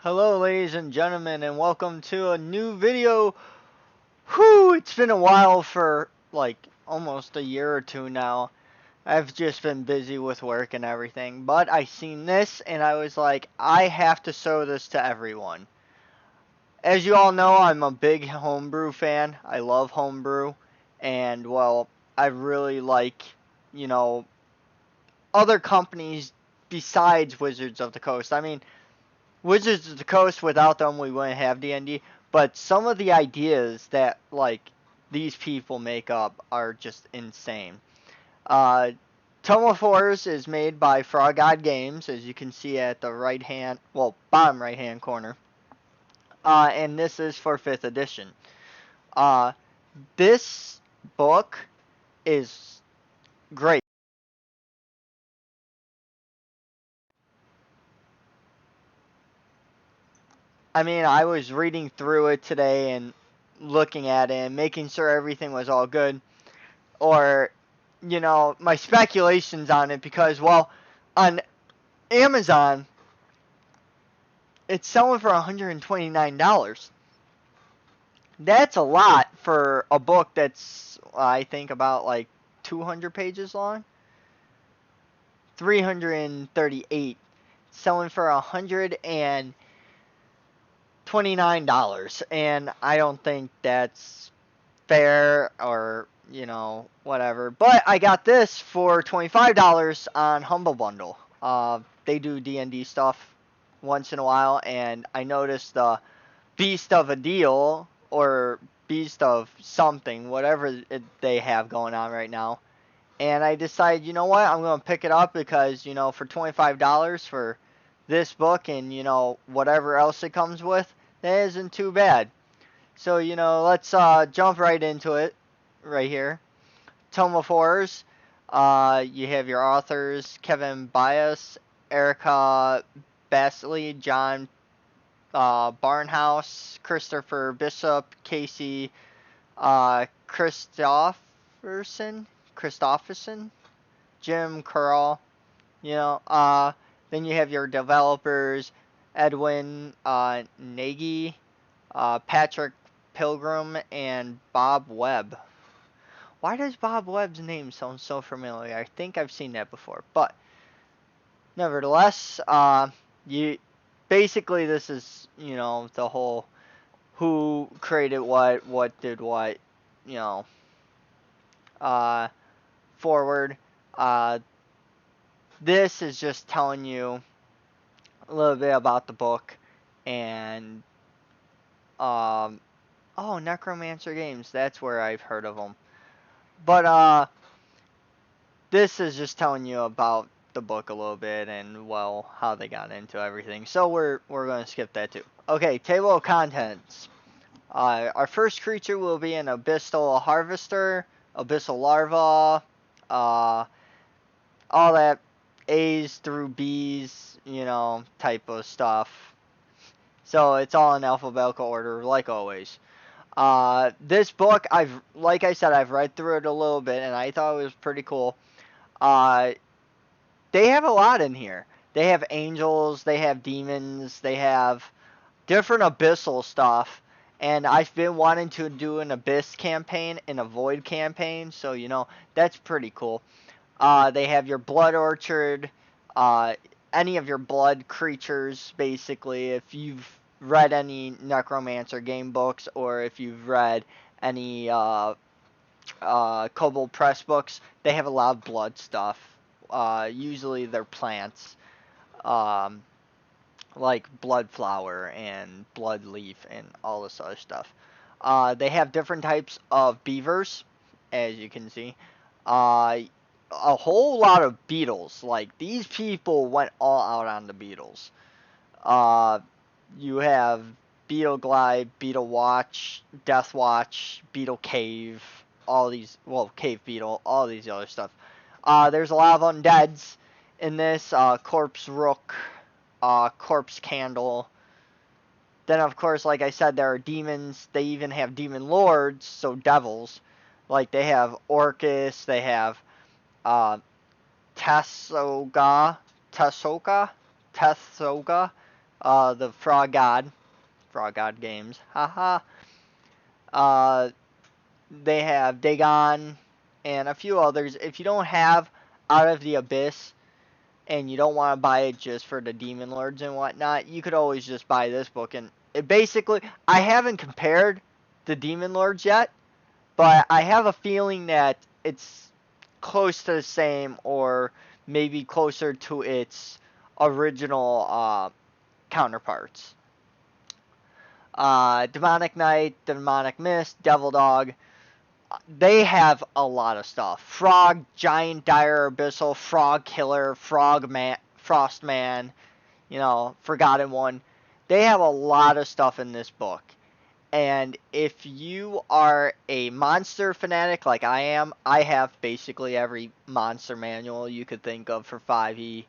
Hello ladies and gentlemen, and welcome to a new video. Whew, it's been a while, for like almost a year or two now. I've just been busy with work and everything, but I seen this and I was like, I have to show this to everyone. As you all know, I'm a big Homebrew fan. I love Homebrew, and well, I really like, you know, other companies besides Wizards of the Coast. I mean, Wizards of the Coast, without them, we wouldn't have D&D. But some of the ideas that, like, these people make up are just insane. Uh, Tome of Horrors is made by Frog God Games, as you can see at the bottom right hand corner. And this is for 5th edition. Uh, this book is great. I mean, I was reading through it today and looking at it and making sure everything was all good. Or, my speculations on it, because, well, on Amazon, it's selling for $129. That's a lot for a book that's, I think, about like 200 pages long. 338, selling for $129, and I don't think that's fair, or whatever. But I got this for $25 on Humble Bundle. They do D&D stuff once in a while, and I noticed the Beast of a Deal, or Beast of something, whatever they have going on right now. And I decided, you know what, I'm going to pick it up because, for $25 for this book and, whatever else it comes with, that isn't too bad. So, let's jump right into it right here. Tome of Horrors. You have your authors, Kevin Bias, Erica Basilisk, John Barnhouse, Christopher Bishop, Casey Christopherson, Jim Curl. Then you have your developers, Edwin Nagy, Patrick Pilgrim, and Bob Webb. Why does Bob Webb's name sound so familiar? I think I've seen that before, but nevertheless, you basically, this is, the whole who created what did what, you know, uh, forward. Uh, this is just telling you a little bit about the book, and oh, Necromancer Games, that's where I've heard of them. But this is just telling you about the book a little bit, and well, how they got into everything. So we're going to skip that too. Okay, table of contents. Our first creature will be an Abyssal Harvester, Abyssal Larva, all that A's through B's, type of stuff. So it's all in alphabetical order, like always. This book, like I said, I've read through it a little bit, and I thought it was pretty cool. They have a lot in here. They have angels, they have demons, they have different abyssal stuff. And I've been wanting to do an Abyss campaign and a Void campaign, so, that's pretty cool. They have your Blood Orchard, any of your blood creatures, basically. If you've read any Necromancer game books, or if you've read any Kobold Press books, they have a lot of blood stuff. Usually they're plants, like blood flower and blood leaf and all this other stuff. They have different types of beavers, as you can see. A whole lot of beetles. Like, these people went all out on the beetles. You have Beetle Glide, Beetle Watch, Death Watch, Beetle Cave, all these, well, Cave Beetle, all these other stuff. There's a lot of undeads in this. Corpse Rook, Corpse Candle. Then, of course, like I said, there are demons. They even have demon lords, so devils. Like, they have Orchis, they have Tessoga, The Frog God games. Haha. Uh, they have Dagon and a few others. If you don't have Out of the Abyss and you don't want to buy it just for the Demon Lords and whatnot, you could always just buy this book. And it basically, I haven't compared the Demon Lords yet, but I have a feeling that it's close to the same or maybe closer to its original counterparts. Demonic Knight, Demonic Mist, Devil Dog, they have a lot of stuff. Frog, Giant, Dire, Abyssal, Frog Killer, Frog Man, Frost Man, Forgotten One. They have a lot of stuff in this book. And if you are a monster fanatic like I am, I have basically every monster manual you could think of for 5e.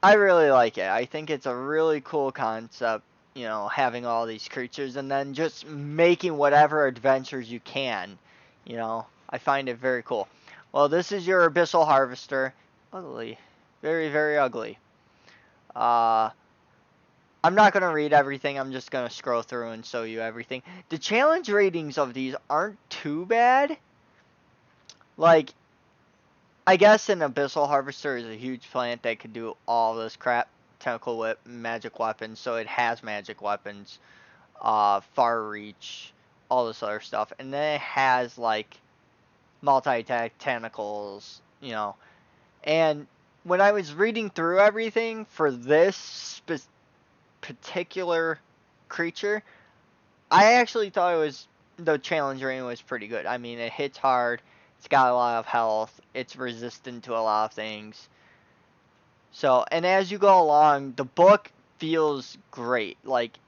I really like it. I think it's a really cool concept, having all these creatures and then just making whatever adventures you can. I find it very cool. Well, this is your Abyssal Harvester. Ugly. Very, very ugly. Uh, I'm not going to read everything. I'm just going to scroll through and show you everything. The challenge ratings of these aren't too bad. Like, I guess an Abyssal Harvester is a huge plant that could do all this crap. Tentacle Whip, magic weapons, so it has magic weapons, far reach, all this other stuff. And then it has, like, multi-attack tentacles. And when I was reading through everything for this particular creature, I actually thought the challenge rating was pretty good. I mean, it hits hard. It's got a lot of health. It's resistant to a lot of things. So, and as you go along, the book feels great. Like,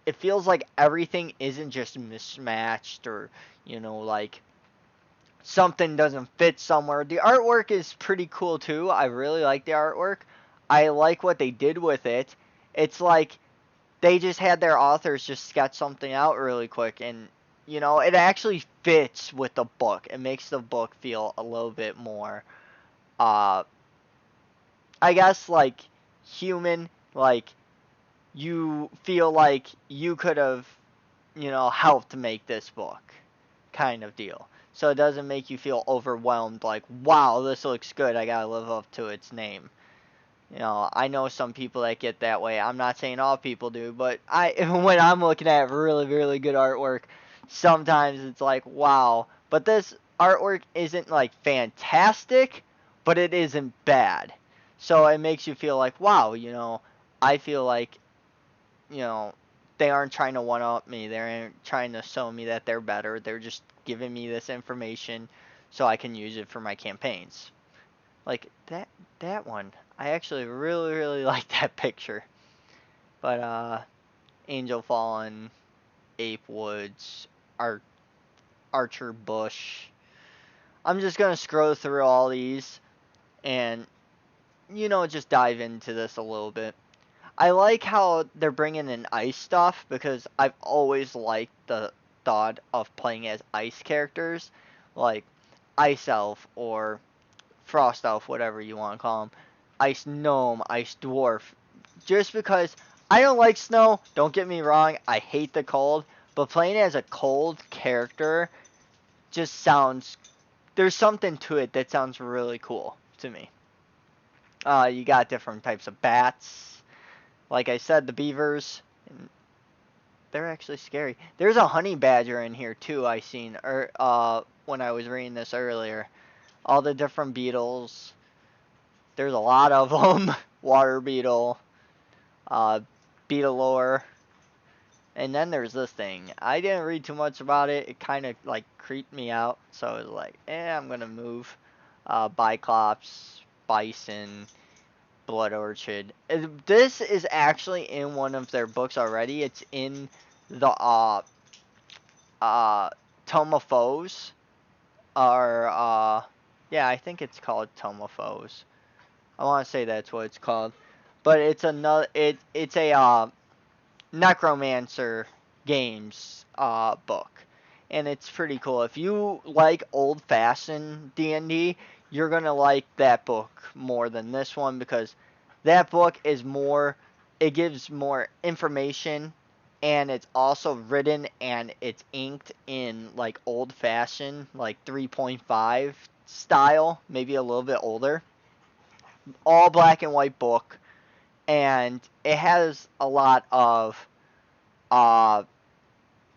it feels like everything isn't just mismatched or, like something doesn't fit somewhere. The artwork is pretty cool too. I really like the artwork. I like what they did with it. It's like they just had their authors just sketch something out really quick, and it actually fits with the book. It makes the book feel a little bit more I guess like human, like you feel like you could have helped make this book kind of deal. So it doesn't make you feel overwhelmed like, wow, this looks good, I gotta live up to its name. I know some people that get that way. I'm not saying all people do, but when I'm looking at really, really good artwork, sometimes it's like, wow. But this artwork isn't like fantastic, but it isn't bad. So it makes you feel like, wow, I feel like, you know, they aren't trying to one up me. They aren't trying to show me that they're better. They're just giving me this information so I can use it for my campaigns. Like that one. I actually really, really like that picture. But Angel Fallen, Ape Woods, Archer Bush. I'm just gonna scroll through all these and just dive into this a little bit. I like how they're bringing in ice stuff because I've always liked the thought of playing as ice characters, like Ice Elf or Frost Elf, whatever you want to call them, Ice Gnome, Ice Dwarf. Just because I don't like snow, don't get me wrong, I hate the cold, but playing as a cold character just sounds, there's something to it that sounds really cool to me. You got different types of bats. Like I said, the beavers, they're actually scary. There's a honey badger in here too, I seen when I was reading this earlier. All the different beetles. There's a lot of them. Water beetle, beetle lore. And then there's this thing. I didn't read too much about it. It kind of like creeped me out. So I was like, I'm going to move. Biclops, bison, blood orchid. This is actually in one of their books already. It's in the Tome of Foes. Or, yeah, I think it's called Tome of Foes. I want to say that's what it's called. But it's it's a Necromancer Games book. and it's pretty cool. If you like old-fashioned D&D, you're gonna like that book more than this one, because that book is more, it gives more information, and it's also written and it's inked in like old-fashioned, like 3.5 style, maybe a little bit older. All black and white book, and it has a lot of uh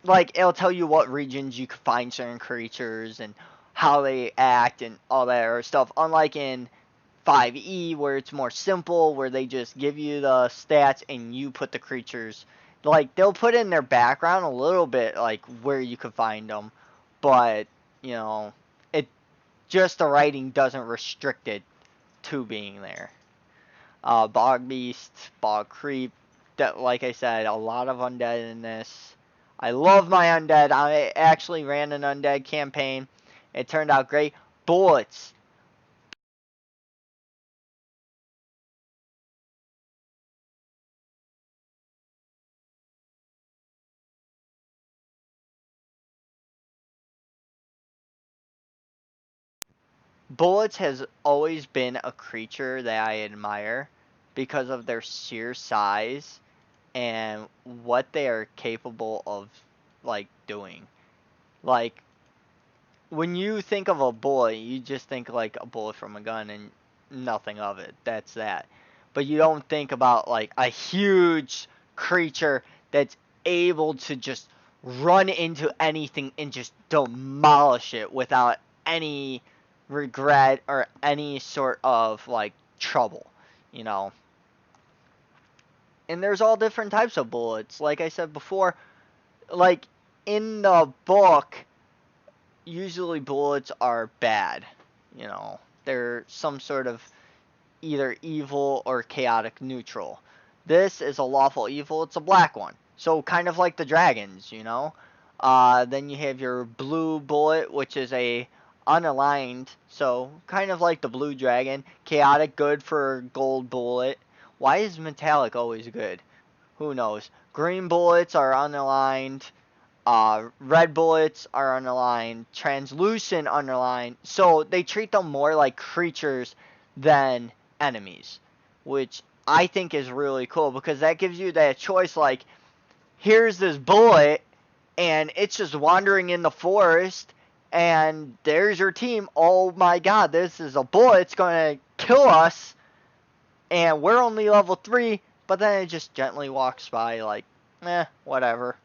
like, it'll tell you what regions you can find certain creatures and how they act and all that other stuff. Unlike in 5e, where it's more simple, where they just give you the stats and you put the creatures. Like, they'll put in their background a little bit, like where you could find them, but you know, it just the writing doesn't restrict it to being there. Bog beast, bog creep. That, like I said, a lot of undead in this. I love my undead. I actually ran an undead campaign. It turned out great. Bullets. Bullets has always been a creature that I admire because of their sheer size and what they are capable of, like, doing. Like, when you think of a bullet, you just think like a bullet from a gun and nothing of it. That's that. But you don't think about like a huge creature that's able to just run into anything and just demolish it without any regret or any sort of like trouble, you know. And there's all different types of bullets. Like I said before, like in the book, usually bullets are bad. You know, they're some sort of either evil or chaotic neutral. This is a lawful evil. It's a black one. So kind of like the dragons, you know. Then you have your blue bullet, which is a unaligned. So kind of like the blue dragon. Chaotic, good for gold bullet. Why is metallic always good? Who knows? Green bullets are unaligned. Red bullets are unaligned, translucent unaligned, so they treat them more like creatures than enemies, which I think is really cool because that gives you that choice. Like, here's this bullet, and it's just wandering in the forest, and there's your team. Oh my god, this is a bullet, it's gonna kill us, and we're only level 3, but then it just gently walks by, like, whatever.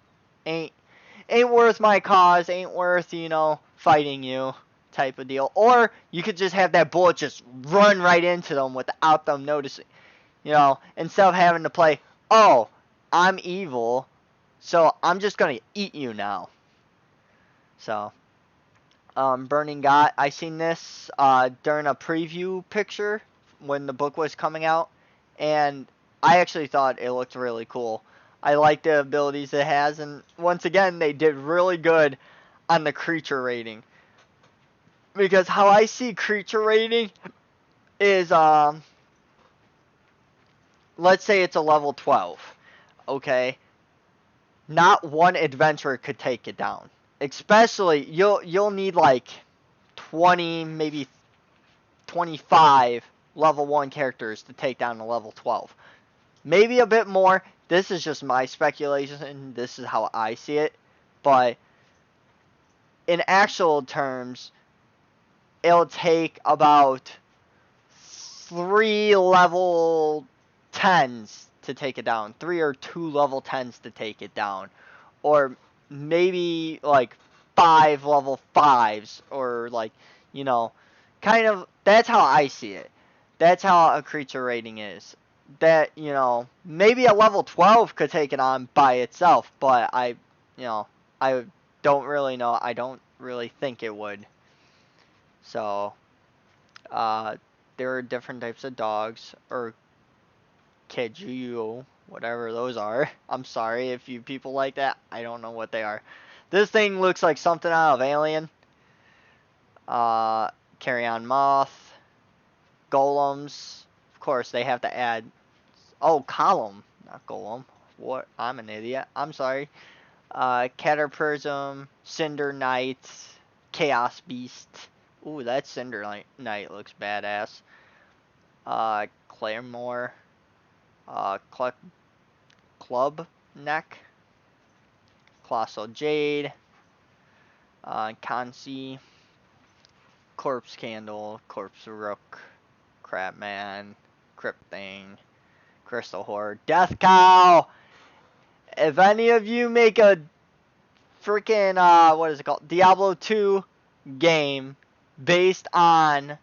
Ain't worth my cause, ain't worth, you know, fighting you type of deal. Or you could just have that bullet just run right into them without them noticing. You know, instead of having to play, oh, I'm evil, so I'm just gonna eat you now. So, Burning God, I seen this during a preview picture when the book was coming out, and I actually thought it looked really cool. I like the abilities it has, and once again, they did really good on the creature rating. Because how I see creature rating is, let's say it's a level 12, okay? Not one adventurer could take it down. Especially, you'll need like 20, maybe 25 level 1 characters to take down a level 12. Maybe a bit more. This is just my speculation. This is how I see it. But in actual terms, it'll take about 3 level 10s to take it down. 3 or 2 level 10s to take it down. Or maybe like 5 level 5s. Or like, you know, kind of, that's how I see it. That's how a creature rating is. That, you know, maybe a level 12 could take it on by itself, but you know, I don't really know. I don't really think it would. So, uh, there are different types of dogs, or Keju, whatever those are. I'm sorry if you people like that. I don't know what they are. This thing looks like something out of Alien. Carrion Moth, golems. Of course, they have to add. Oh, column, not golem. What? I'm an idiot. I'm sorry. Caterprism, Cinder Knight, Chaos Beast. Ooh, that Cinder Knight looks badass. Claremore, Club Neck, Colossal Jade, Kansi, Corpse Candle, Corpse Rook, Crabman, Crypt Thing, Crystal Horde, Death Cow! If any of you make a freaking, what is it called? Diablo 2 game based on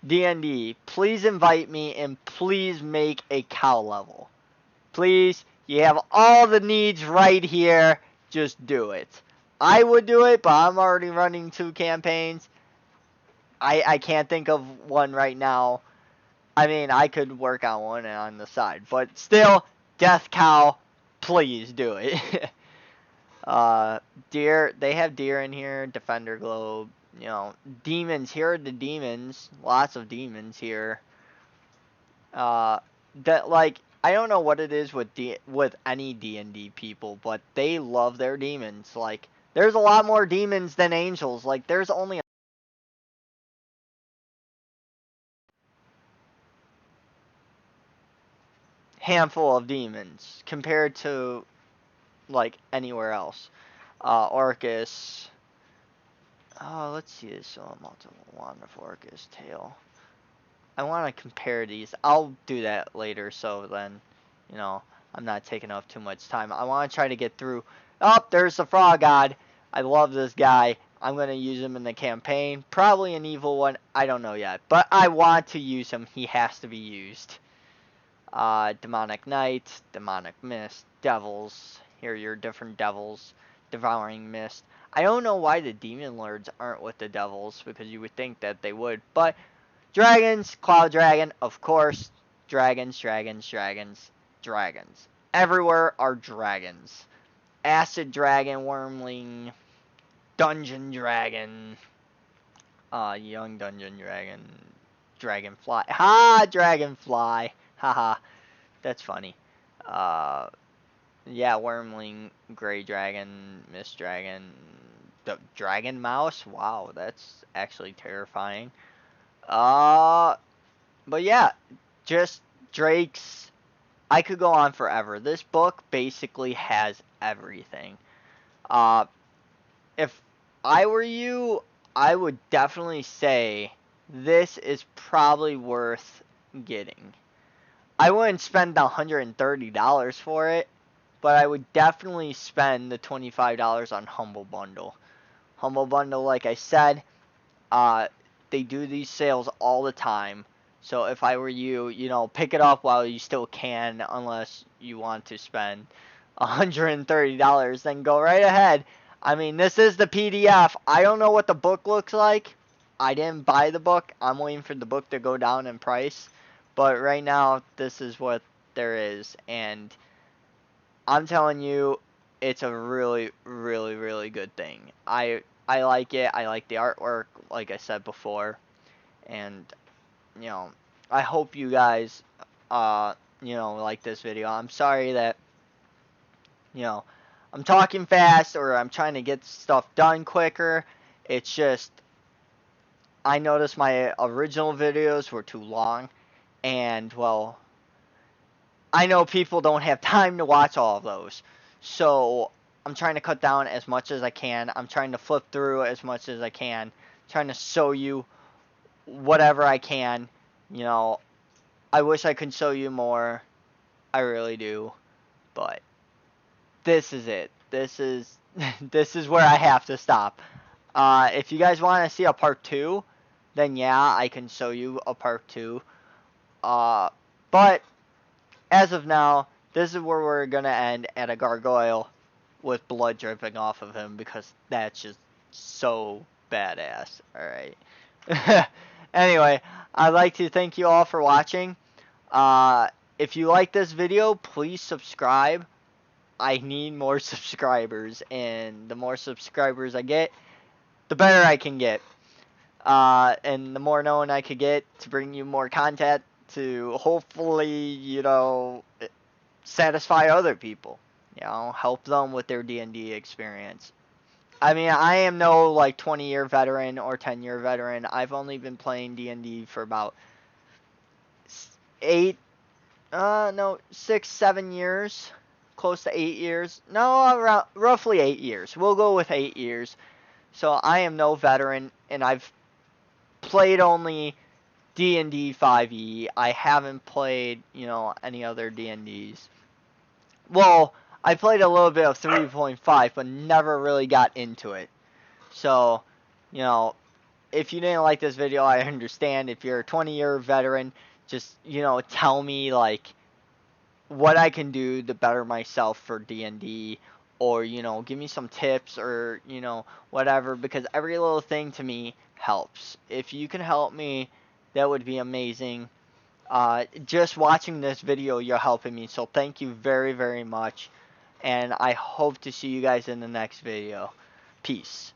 D&D, please invite me and please make a cow level. Please, you have all the needs right here. Just do it. I would do it, but I'm already running 2 campaigns. I can't think of one right now. I mean, I could work on one on the side, but still, Death Cow, please do it. Deer, they have deer in here, Defender Globe, you know, demons, here are the demons, lots of demons here. That, like, I don't know what it is with any D&D people, but they love their demons. Like, there's a lot more demons than angels. Like, there's only a handful of demons compared to, like, anywhere else. Orcus. Oh, let's see this. Multiple wand of Orcus tail. I want to compare these. I'll do that later, so then, you know, I'm not taking up too much time. I want to try to get through. Oh, there's the Frog God. I love this guy. I'm going to use him in the campaign. Probably an evil one. I don't know yet. But I want to use him. He has to be used. Demonic Knight, Demonic Mist, Devils. Here are your different devils. Devouring Mist. I don't know why the Demon Lords aren't with the devils, because you would think that they would. But dragons, Cloud Dragon, of course. Dragons, dragons, dragons, dragons. Everywhere are dragons. Acid Dragon, Wormling, Dungeon Dragon, Young Dungeon Dragon, Dragonfly. Ha! Dragonfly. Haha. That's funny. Yeah, Wormling, Grey Dragon, Mist Dragon, the Dragon Mouse. Wow, that's actually terrifying. But yeah, just drakes. I could go on forever. This book basically has everything. If I were you, I would definitely say this is probably worth getting. I wouldn't spend the $130 for it, but I would definitely spend the $25 on Humble Bundle. Humble Bundle, like I said, they do these sales all the time. So if I were you, you know, pick it up while you still can, unless you want to spend $130, then go right ahead. I mean, this is the PDF. I don't know what the book looks like. I didn't buy the book. I'm waiting for the book to go down in price. But right now, this is what there is. And I'm telling you, it's a really, really, really good thing. I like it. I like the artwork, like I said before. And, you know, I hope you guys, you know, like this video. I'm sorry that, you know, I'm talking fast or I'm trying to get stuff done quicker. It's just, I noticed my original videos were too long. And, well, I know people don't have time to watch all of those. So, I'm trying to cut down as much as I can. I'm trying to flip through as much as I can. Trying to show you whatever I can. You know, I wish I could show you more. I really do. But this is it. This is this is where I have to stop. If you guys want to see a part 2, then yeah, I can show you a part 2. But as of now, this is where we're going to end, at a gargoyle with blood dripping off of him, because that's just so badass. Alright. Anyway, I'd like to thank you all for watching. If you like this video, please subscribe. I need more subscribers, and the more subscribers I get, the better I can get. And the more known I could get to bring you more content to hopefully, you know, satisfy other people. you know, help them with their D&D experience. I mean, I am no like 20-year veteran or 10-year veteran. I've only been playing D&D for about 6, 7 years, close to 8 years. No, around roughly 8 years. We'll go with 8 years. So I am no veteran, and I've played only D&D 5e. I haven't played, you know, any other D&Ds. Well, I played a little bit of 3.5, but never really got into it. So, you know, if you didn't like this video, I understand. If you're a 20-year veteran, just, you know, tell me, like, what I can do to better myself for D&D, or, you know, give me some tips, or, you know, whatever, because every little thing to me helps. If you can help me, that would be amazing. Just watching this video, you're helping me, so thank you very, very much, and I hope to see you guys in the next video. Peace.